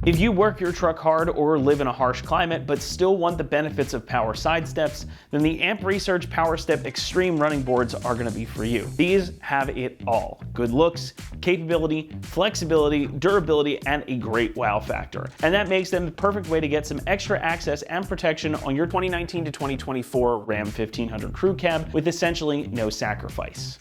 If you work your truck hard or live in a harsh climate but still want the benefits of power side steps, then the AMP Research PowerStep XTreme Running Boards are going to be for you. These have it all: good looks, capability, flexibility, durability, and a great wow factor. And that makes them the perfect way to get some extra access and protection on your 2019 to 2024 Ram 1500 Crew Cab with essentially no sacrifice.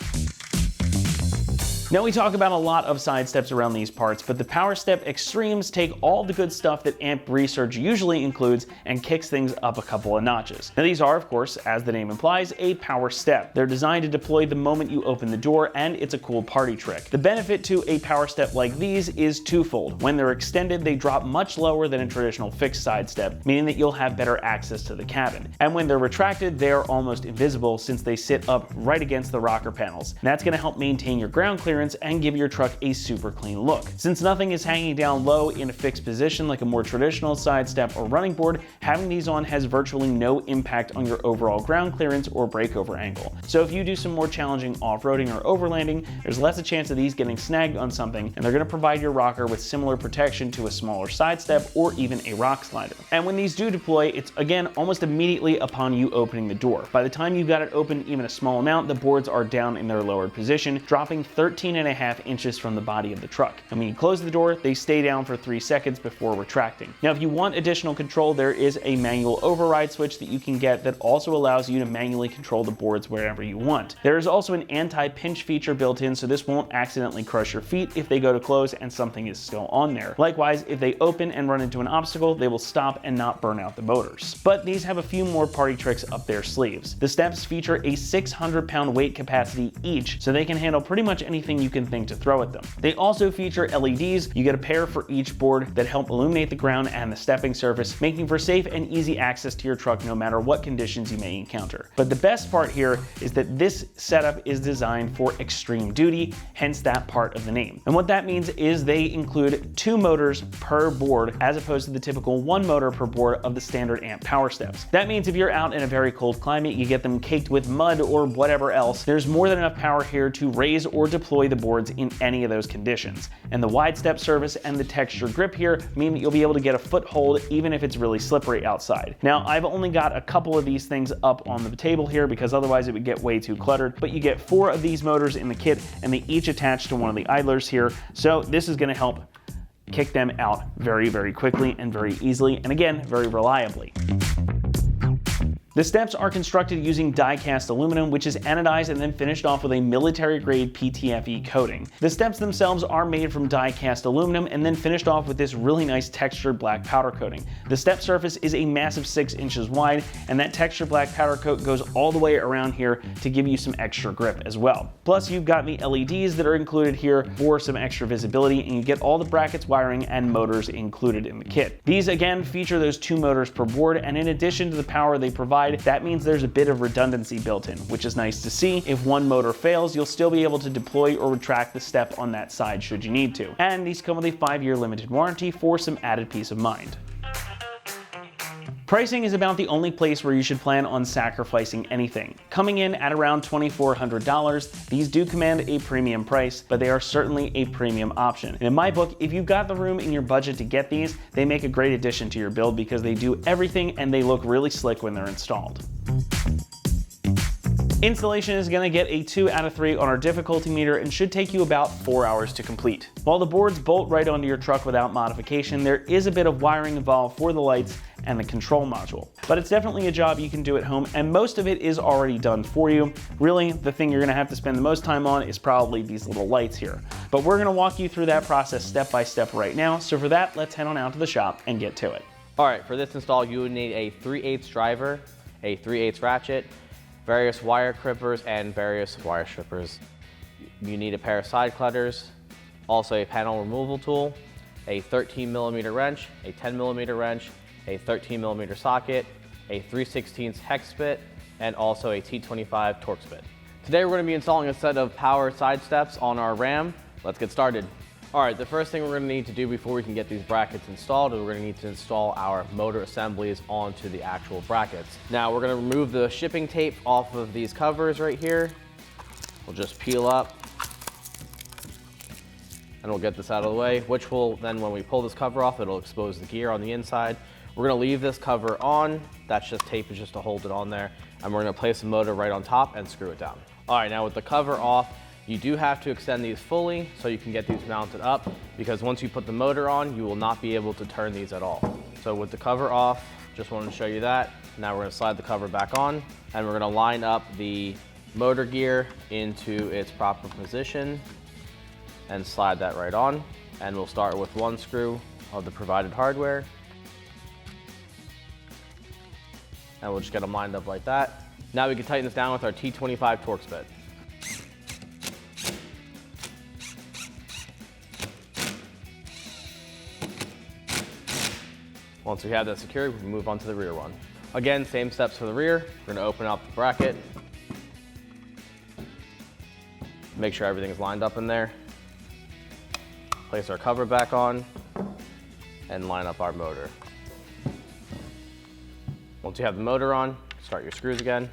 Now, we talk about a lot of side steps around these parts, but the PowerStep Extremes take all the good stuff that AMP Research usually includes and kicks things up a couple of notches. Now, these are, of course, as the name implies, a power step. They're designed to deploy the moment you open the door, and it's a cool party trick. The benefit to a power step like these is twofold. When they're extended, they drop much lower than a traditional fixed side step, meaning that you'll have better access to the cabin. And when they're retracted, they are almost invisible since they sit up right against the rocker panels. And that's going to help maintain your ground clearance and give your truck a super clean look. Since nothing is hanging down low in a fixed position like a more traditional side step or running board, having these on has virtually no impact on your overall ground clearance or breakover angle. So if you do some more challenging off-roading or overlanding, there's less a chance of these getting snagged on something, and they're going to provide your rocker with similar protection to a smaller side step or even a rock slider. And when these do deploy, it's again almost immediately upon you opening the door. By the time you got it open even a small amount, the boards are down in their lowered position, dropping 13.5 inches from the body of the truck. And when you close the door, they stay down for 3 seconds before retracting. Now, if you want additional control, there is a manual override switch that you can get that also allows you to manually control the boards wherever you want. There is also an anti-pinch feature built in, so this won't accidentally crush your feet if they go to close and something is still on there. Likewise, if they open and run into an obstacle, they will stop and not burn out the motors. But these have a few more party tricks up their sleeves. The steps feature a 600-pound weight capacity each, so they can handle pretty much anything you can think to throw at them. They also feature LEDs. You get a pair for each board that help illuminate the ground and the stepping surface, making for safe and easy access to your truck no matter what conditions you may encounter. But the best part here is that this setup is designed for extreme duty, hence that part of the name. And what that means is they include 2 motors per board as opposed to the typical 1 motor per board of the standard AMP power steps. That means if you're out in a very cold climate, you get them caked with mud or whatever else, there's more than enough power here to raise or deploy the boards in any of those conditions. And the wide step surface and the texture grip here mean that you'll be able to get a foothold even if it's really slippery outside. Now, I've only got a couple of these things up on the table here because otherwise it would get way too cluttered, but you get 4 of these motors in the kit and they each attach to one of the idlers here. So this is going to help kick them out very, very quickly and very easily, and again, very reliably. The steps are constructed using die-cast aluminum, which is anodized and then finished off with a military-grade PTFE coating. The steps themselves are made from die-cast aluminum and then finished off with this really nice textured black powder coating. The step surface is a massive 6 inches wide, and that textured black powder coat goes all the way around here to give you some extra grip as well. Plus, you've got the LEDs that are included here for some extra visibility, and you get all the brackets, wiring, and motors included in the kit. These, again, feature those 2 motors per board, and in addition to the power they provide, that means there's a bit of redundancy built in, which is nice to see. If one motor fails, you'll still be able to deploy or retract the step on that side should you need to. And these come with a 5-year limited warranty for some added peace of mind. Pricing is about the only place where you should plan on sacrificing anything. Coming in at around $2,400, these do command a premium price, but they are certainly a premium option. And in my book, if you've got the room in your budget to get these, they make a great addition to your build because they do everything and they look really slick when they're installed. Installation is going to get a 2 out of 3 on our difficulty meter and should take you about 4 hours to complete. While the boards bolt right onto your truck without modification, there is a bit of wiring involved for the lights and the control module. But it's definitely a job you can do at home, and most of it is already done for you. Really, the thing you're going to have to spend the most time on is probably these little lights here. But we're going to walk you through that process step by step right now, so for that, let's head on out to the shop and get to it. Alright, for this install, you would need a 3/8 driver, a 3/8 ratchet, various wire crimpers, and various wire strippers. You need a pair of side clutters, also a panel removal tool, a 13mm wrench, a 10mm wrench, a 13mm socket, a 3/16 hex bit, and also a T25 Torx bit. Today we're going to be installing a set of power side steps on our Ram. Let's get started. Alright, the first thing we're going to need to do before we can get these brackets installed is we're going to need to install our motor assemblies onto the actual brackets. Now we're going to remove the shipping tape off of these covers right here. We'll just peel up and we'll get this out of the way, which will then, when we pull this cover off, it'll expose the gear on the inside. We're gonna leave this cover on. That's just tape, is just to hold it on there. And we're gonna place the motor right on top and screw it down. All right, now with the cover off, you do have to extend these fully so you can get these mounted up, because once you put the motor on, you will not be able to turn these at all. So with the cover off, just wanted to show you that. Now we're gonna slide the cover back on, and we're gonna line up the motor gear into its proper position and slide that right on. And we'll start with one screw of the provided hardware. And we'll just get them lined up like that. Now we can tighten this down with our T25 Torx bit. Once we have that secured, we can move on to the rear one. Again, same steps for the rear. We're gonna open up the bracket. Make sure everything's lined up in there. Place our cover back on and line up our motor. Once you have the motor on, start your screws again.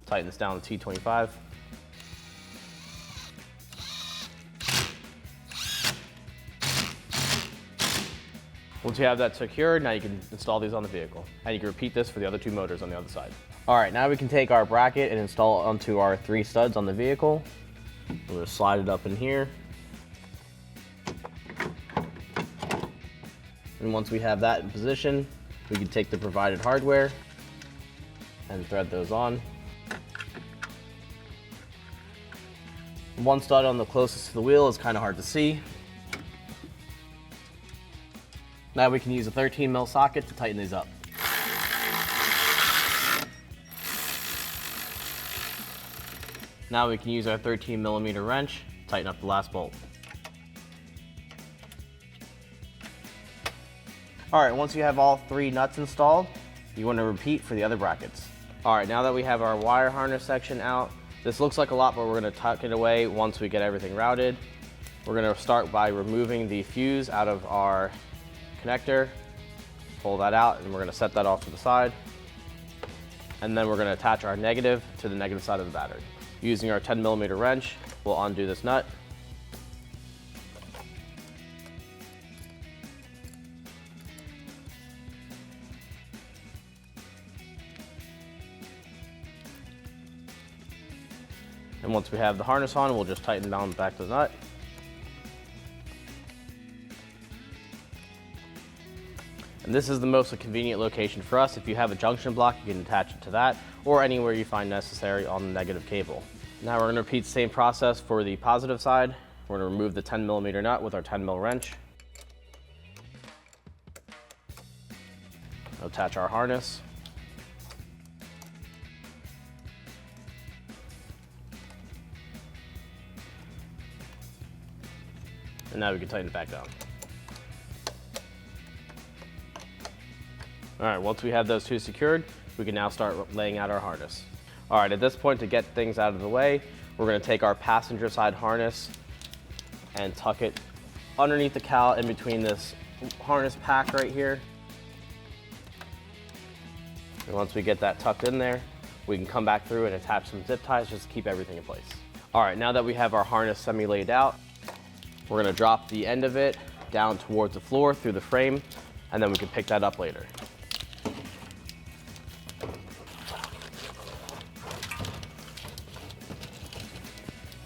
Tighten this down to T25. Once you have that secured, now you can install these on the vehicle. And you can repeat this for the other two motors on the other side. All right, now we can take our bracket and install it onto our 3 studs on the vehicle. We'll just slide it up in here. And once we have that in position, we can take the provided hardware and thread those on. One stud on the closest to the wheel is kind of hard to see. Now we can use a 13mm socket to tighten these up. Now we can use our 13mm wrench to tighten up the last bolt. All right, once you have all 3 nuts installed, you want to repeat for the other brackets. All right, now that we have our wire harness section out, this looks like a lot, but we're going to tuck it away once we get everything routed. We're going to start by removing the fuse out of our connector, pull that out, and we're going to set that off to the side. And then we're going to attach our negative to the negative side of the battery. Using our 10mm wrench, we'll undo this nut. And once we have the harness on, we'll just tighten down back to the nut. And this is the most convenient location for us. If you have a junction block, you can attach it to that, or anywhere you find necessary on the negative cable. Now we're going to repeat the same process for the positive side. We're going to remove the 10mm nut with our 10mm wrench. Attach our harness. And now we can tighten it back down. All right, once we have those 2 secured, we can now start laying out our harness. All right, at this point, to get things out of the way, we're gonna take our passenger side harness and tuck it underneath the cowl in between this harness pack right here. And once we get that tucked in there, we can come back through and attach some zip ties just to keep everything in place. All right, now that we have our harness semi-laid out, we're gonna drop the end of it down towards the floor through the frame, and then we can pick that up later.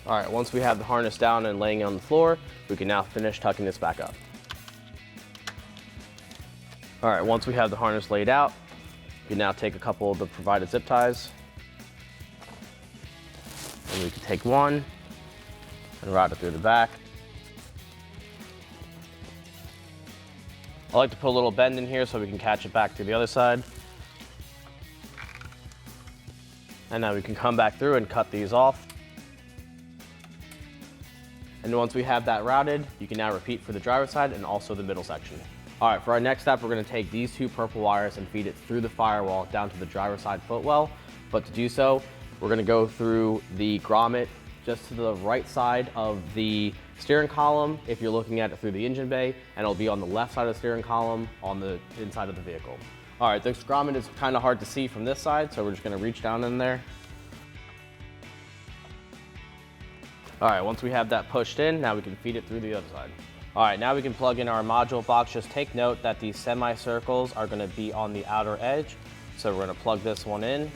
All right, once we have the harness down and laying on the floor, we can now finish tucking this back up. All right, once we have the harness laid out, we can now take a couple of the provided zip ties. And we can take one and route it through the back. I like to put a little bend in here so we can catch it back to the other side. And now we can come back through and cut these off. And once we have that routed, you can now repeat for the driver's side and also the middle section. All right, for our next step, we're gonna take these 2 purple wires and feed it through the firewall down to the driver's side footwell. But to do so, we're gonna go through the grommet just to the right side of the steering column if you're looking at it through the engine bay, and it'll be on the left side of the steering column on the inside of the vehicle. All right, this grommet is kind of hard to see from this side, so we're just gonna reach down in there. All right, once we have that pushed in, now we can feed it through the other side. All right, now we can plug in our module box. Just take note that these semicircles are gonna be on the outer edge. So we're gonna plug this one in.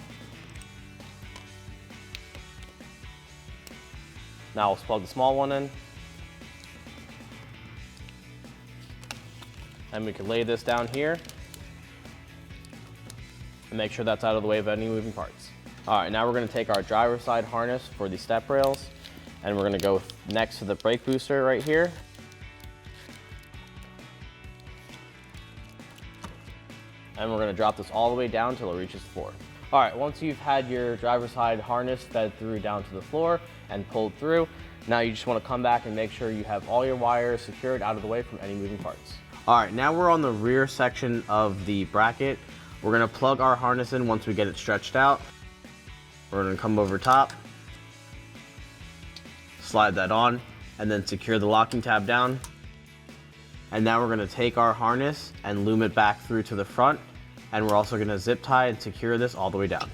Now let's plug the small one in. And we can lay this down here and make sure that's out of the way of any moving parts. All right, now we're gonna take our driver's side harness for the step rails, and we're gonna go next to the brake booster right here. And we're gonna drop this all the way down till it reaches the floor. All right, once you've had your driver's side harness fed through down to the floor and pulled through, now you just wanna come back and make sure you have all your wires secured out of the way from any moving parts. All right, now we're on the rear section of the bracket. We're gonna plug our harness in once we get it stretched out. We're gonna come over top, slide that on, and then secure the locking tab down. And now we're gonna take our harness and loom it back through to the front. And we're also gonna zip tie and secure this all the way down.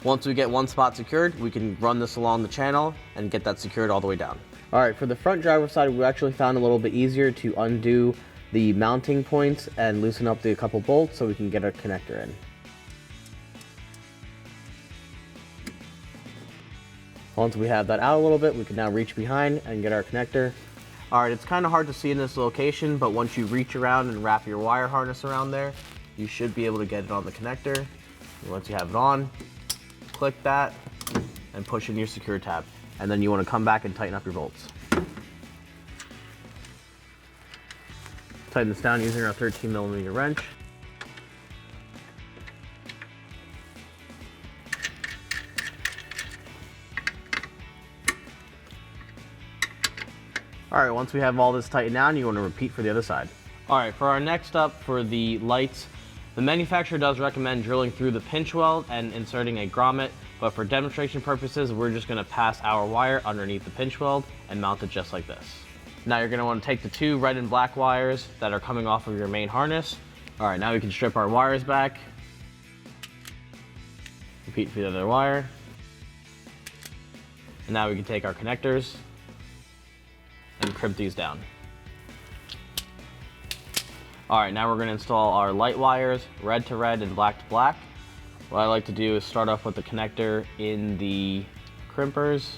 Once we get one spot secured, we can run this along the channel and get that secured all the way down. All right, for the front driver's side, we actually found a little bit easier to undo the mounting points and loosen up the couple bolts so we can get our connector in. Once we have that out a little bit, we can now reach behind and get our connector. All right, it's kind of hard to see in this location, but once you reach around and wrap your wire harness around there, you should be able to get it on the connector. And once you have it on, click that and push in your secure tab. And then you want to come back and tighten up your bolts. Tighten this down using our 13mm wrench. All right, once we have all this tightened down, you want to repeat for the other side. All right, for our next up, for the lights, the manufacturer does recommend drilling through the pinch weld and inserting a grommet, but for demonstration purposes, we're just gonna pass our wire underneath the pinch weld and mount it just like this. Now you're gonna wanna take the two red and black wires that are coming off of your main harness. All right, now we can strip our wires back. Repeat for the other wire. And now we can take our connectors and crimp these down. All right, now we're gonna install our light wires, red to red and black to black. What I like to do is start off with the connector in the crimpers,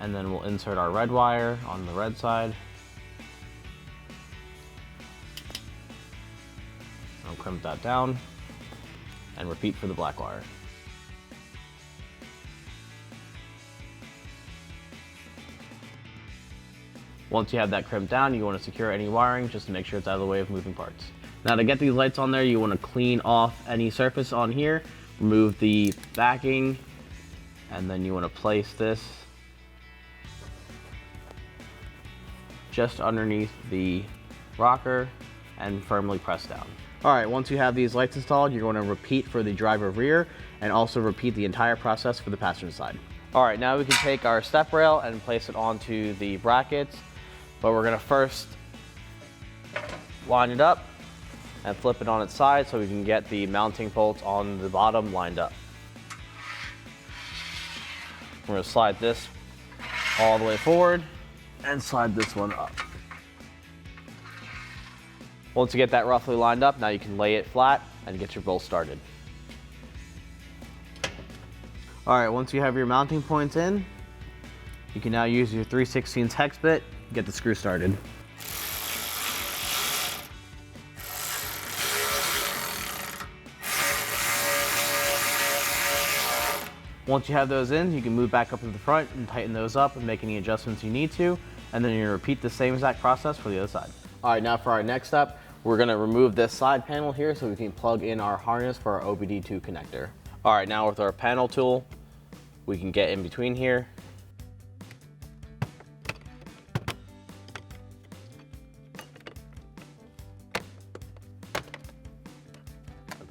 and then we'll insert our red wire on the red side. I'll crimp that down and repeat for the black wire. Once you have that crimped down, you want to secure any wiring just to make sure it's out of the way of moving parts. Now to get these lights on there, you want to clean off any surface on here, remove the backing, and then you want to place this just underneath the rocker and firmly press down. All right, once you have these lights installed, you're going to repeat for the driver rear and also repeat the entire process for the passenger side. All right, now we can take our step rail and place it onto the brackets. But we're gonna first line it up and flip it on its side so we can get the mounting bolts on the bottom lined up. We're gonna slide this all the way forward and slide this one up. Once you get that roughly lined up, now you can lay it flat and get your bolt started. All right, once you have your mounting points in, you can now use your 3/16 hex bit, get the screw started. Once you have those in, you can move back up to the front and tighten those up and make any adjustments you need to, and then you're gonna repeat the same exact process for the other side. All right, now for our next step, we're gonna remove this side panel here so we can plug in our harness for our OBD2 connector. All right, now with our panel tool, we can get in between here.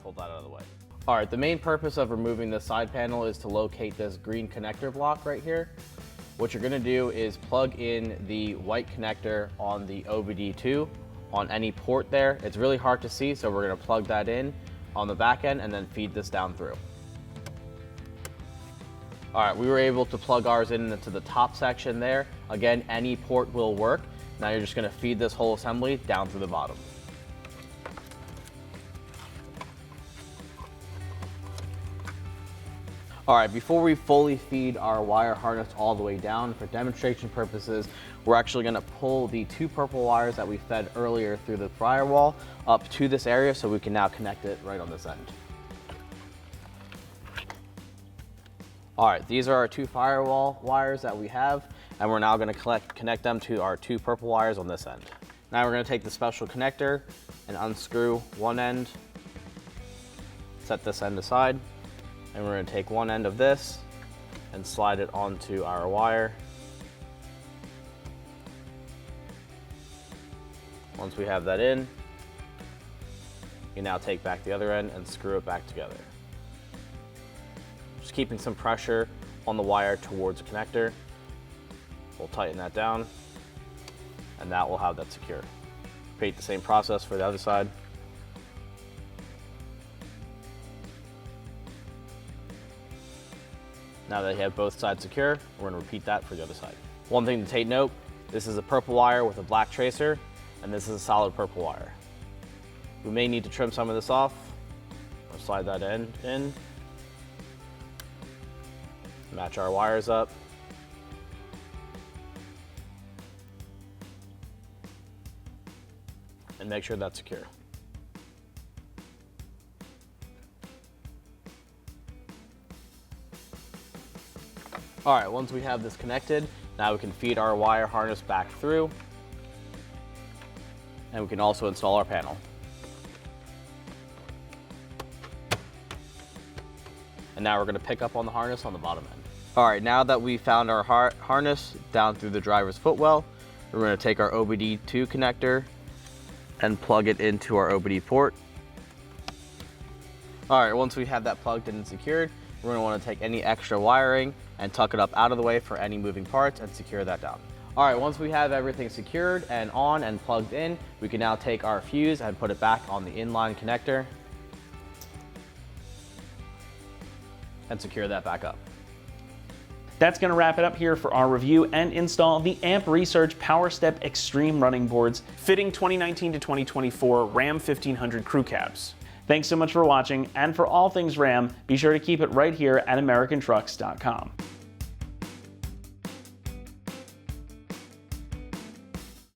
Pull that out of the way. All right, the main purpose of removing this side panel is to locate this green connector block right here. What you're gonna do is plug in the white connector on the OBD2 on any port there. It's really hard to see, so we're gonna plug that in on the back end and then feed this down through. All right, we were able to plug ours in into the top section there. Again, any port will work. Now you're just gonna feed this whole assembly down through the bottom. All right, before we fully feed our wire harness all the way down, for demonstration purposes, we're actually gonna pull the 2 purple wires that we fed earlier through the firewall up to this area so we can now connect it right on this end. All right, these are our 2 firewall wires that we have, and we're now gonna connect them to our 2 purple wires on this end. Now we're gonna take the special connector and unscrew one end, set this end aside, and we're gonna take one end of this and slide it onto our wire. Once we have that in, you now take back the other end and screw it back together. Just keeping some pressure on the wire towards the connector. We'll tighten that down, and that will have that secure. Repeat the same process for the other side. Now that you have both sides secure, we're gonna repeat that for the other side. One thing to take note, this is a purple wire with a black tracer, and this is a solid purple wire. We may need to trim some of this off. We'll slide that end in. Match our wires up. And make sure that's secure. All right, once we have this connected, now we can feed our wire harness back through, and we can also install our panel. And now we're gonna pick up on the harness on the bottom end. All right, now that we found our harness down through the driver's footwell, we're gonna take our OBD2 connector and plug it into our OBD port. All right, once we have that plugged in and secured, we're gonna wanna take any extra wiring and tuck it up out of the way for any moving parts and secure that down. All right, once we have everything secured and on and plugged in, we can now take our fuse and put it back on the inline connector and secure that back up. That's going to wrap it up here for our review and install the Amp Research PowerStep XTreme Running Boards fitting 2019 to 2024 Ram 1500 crew cabs. Thanks so much for watching, and for all things Ram, be sure to keep it right here at AmericanTrucks.com.